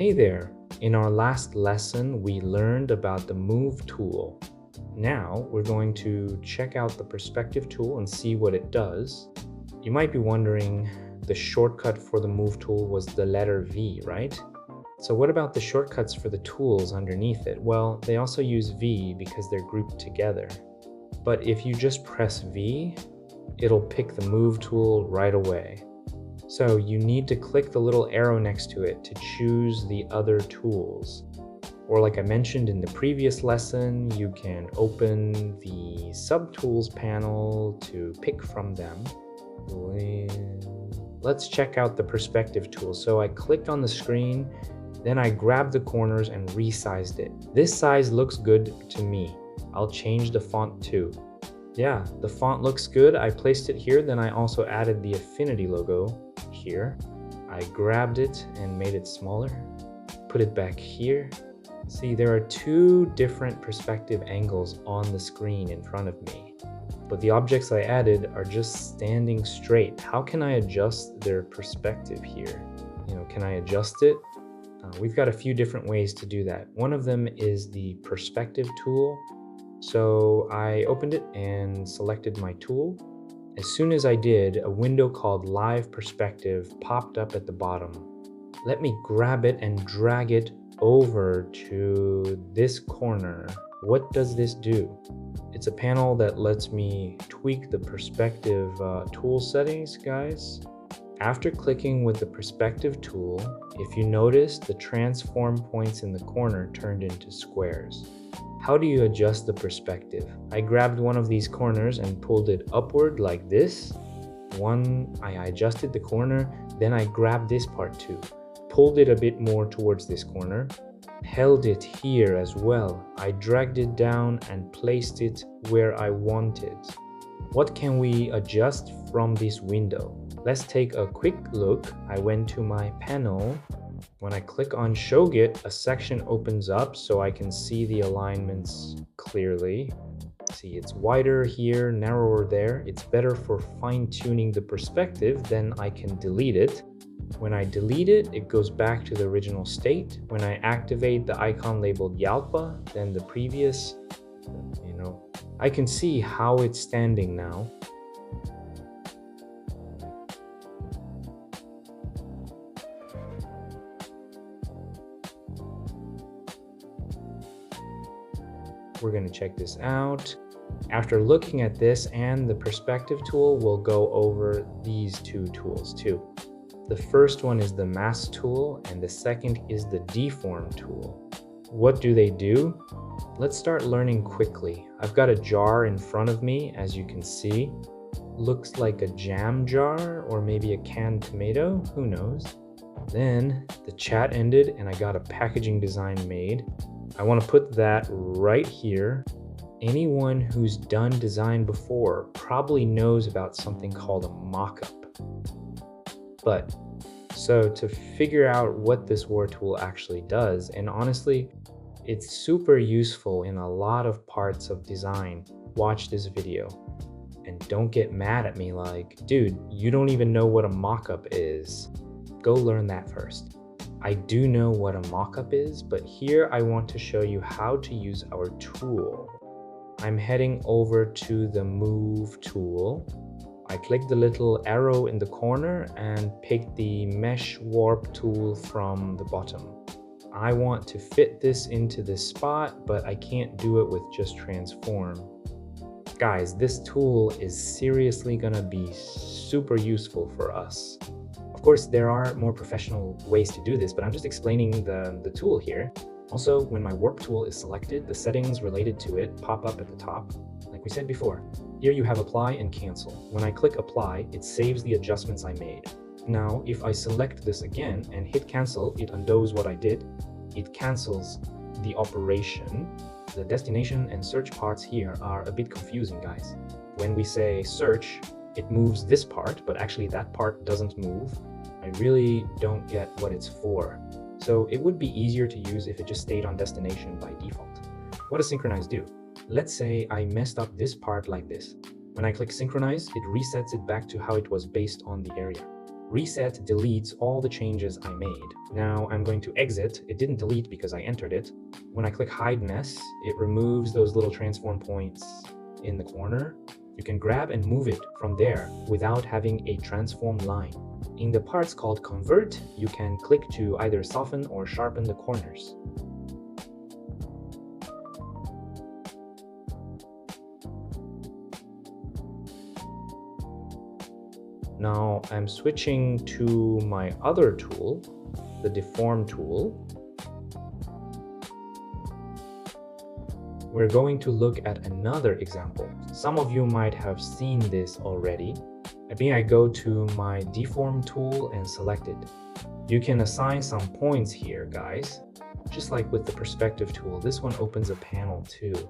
Hey there! In our last lesson, we learned about the Move tool. Now we're going to check out the Perspective tool and see what it does. You might be wondering, the shortcut for the Move tool was the letter V, right? So what about the shortcuts for the tools underneath it? Well, they also use V because they're grouped together. But if you just press V, it'll pick the Move tool right away. So you need to click the little arrow next to it to choose the other tools. Or like I mentioned in the previous lesson, you can open the subtools panel to pick from them. Let's check out the perspective tool. So I clicked on the screen, then I grabbed the corners and resized it. This size looks good to me. I'll change the font too. Yeah, the font looks good. I placed it here, then I also added the Affinity logo here. I grabbed it and made it smaller, put it back here. See, there are two different perspective angles on the screen in front of me, but the objects I added are just standing straight. How can I adjust their perspective here? Can I adjust it? We've got a few different ways to do that. One of them is the perspective tool. So I opened it and selected my tool. As soon as I did, a window called Live Perspective popped up at the bottom. Let me grab it and drag it over to this corner. What does this do? It's a panel that lets me tweak the perspective tool settings, guys. After clicking with the perspective tool, if you notice, the transform points in the corner turned into squares. How do you adjust the perspective? I grabbed one of these corners and pulled it upward like this. I adjusted the corner, then I grabbed this part too. Pulled it a bit more towards this corner. Held it here as well. I dragged it down and placed it where I wanted. What can we adjust from this window? Let's take a quick look. I went to my panel. When I click on Show Git, a section opens up so I can see the alignments clearly. See, it's wider here, narrower there. It's better for fine-tuning the perspective, then I can delete it. When I delete it, it goes back to the original state. When I activate the icon labeled Yalpa, then the previous, I can see how it's standing now. We're going to check this out. After looking at this and the perspective tool, we'll go over these two tools too. The first one is the mask tool and the second is the deform tool. What do they do? Let's start learning quickly. I've got a jar in front of me, as you can see. Looks like a jam jar or maybe a canned tomato, who knows? Then the chat ended and I got a packaging design made. I want to put that right here. Anyone who's done design before probably knows about something called a mockup. So to figure out what this war tool actually does, and honestly, it's super useful in a lot of parts of design. Watch this video. And don't get mad at me like, dude, you don't even know what a mockup is. Go learn that first. I do know what a mockup is, but here I want to show you how to use our tool. I'm heading over to the Move tool. I click the little arrow in the corner and pick the Mesh Warp tool from the bottom. I want to fit this into this spot, but I can't do it with just transform. Guys, this tool is seriously gonna be super useful for us. Of course, there are more professional ways to do this, but I'm just explaining the tool here. Also, when my warp tool is selected, the settings related to it pop up at the top. Like we said before, here you have apply and cancel. When I click apply, it saves the adjustments I made. Now, if I select this again and hit cancel, it undoes what I did. It cancels the operation. The destination and search parts here are a bit confusing, guys. When we say search, it moves this part, but actually that part doesn't move. I really don't get what it's for. So it would be easier to use if it just stayed on destination by default. What does synchronize do? Let's say I messed up this part like this. When I click synchronize, it resets it back to how it was based on the area. Reset deletes all the changes I made. Now I'm going to exit. It didn't delete because I entered it. When I click hide mess, it removes those little transform points in the corner. You can grab and move it from there without having a transform line. In the parts called convert, you can click to either soften or sharpen the corners. Now I'm switching to my other tool, the Deform tool. We're going to look at another example. Some of you might have seen this already. I go to my Deform tool and select it. You can assign some points here, guys. Just like with the perspective tool, this one opens a panel too.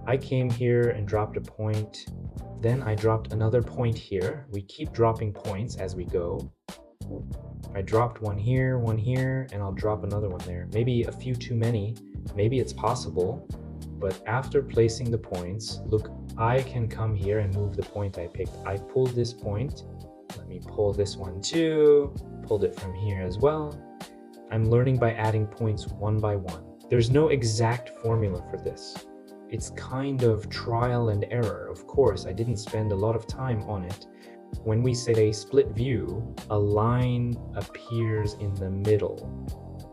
I came here and dropped a point. Then I dropped another point here. We keep dropping points as we go. I dropped one here, and I'll drop another one there. Maybe a few too many. Maybe it's possible. But after placing the points, look, I can come here and move the point I picked. I pulled this point. Let me pull this one too. Pulled it from here as well. I'm learning by adding points one by one. There's no exact formula for this. It's kind of trial and error. Of course, I didn't spend a lot of time on it. When we say split view, a line appears in the middle.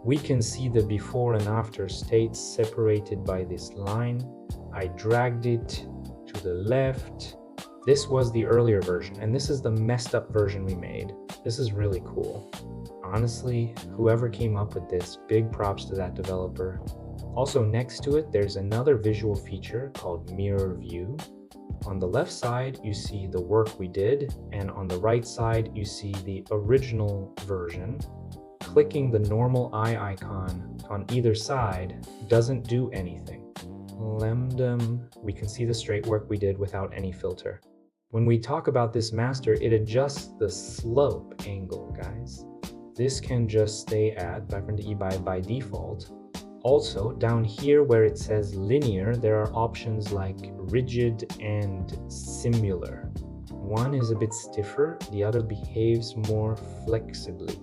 We can see the before and after states separated by this line. I dragged it to the left. This was the earlier version, and this is the messed up version we made. This is really cool. Honestly, whoever came up with this, big props to that developer. Also next to it, there's another visual feature called mirror view. On the left side, you see the work we did, and on the right side, you see the original version. Clicking the normal eye icon on either side doesn't do anything. We can see the straight work we did without any filter. When we talk about this master, it adjusts the slope angle, guys. This can just stay at by default. Also, down here where it says linear, there are options like rigid and similar. One is a bit stiffer, the other behaves more flexibly.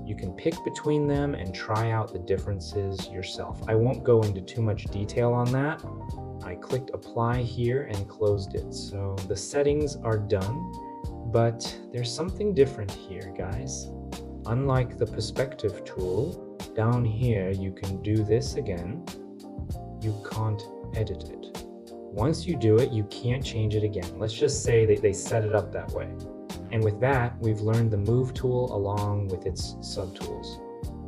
You can pick between them and try out the differences yourself. I won't go into too much detail on that. I clicked apply here and closed it. So the settings are done, but there's something different here, guys. Unlike the perspective tool, down here you can do this again. You can't edit it. Once you do it, you can't change it again. Let's just say that they set it up that way. And with that, we've learned the move tool along with its subtools.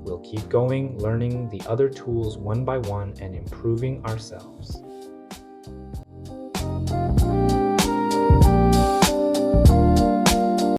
We'll keep going, learning the other tools one by one and improving ourselves.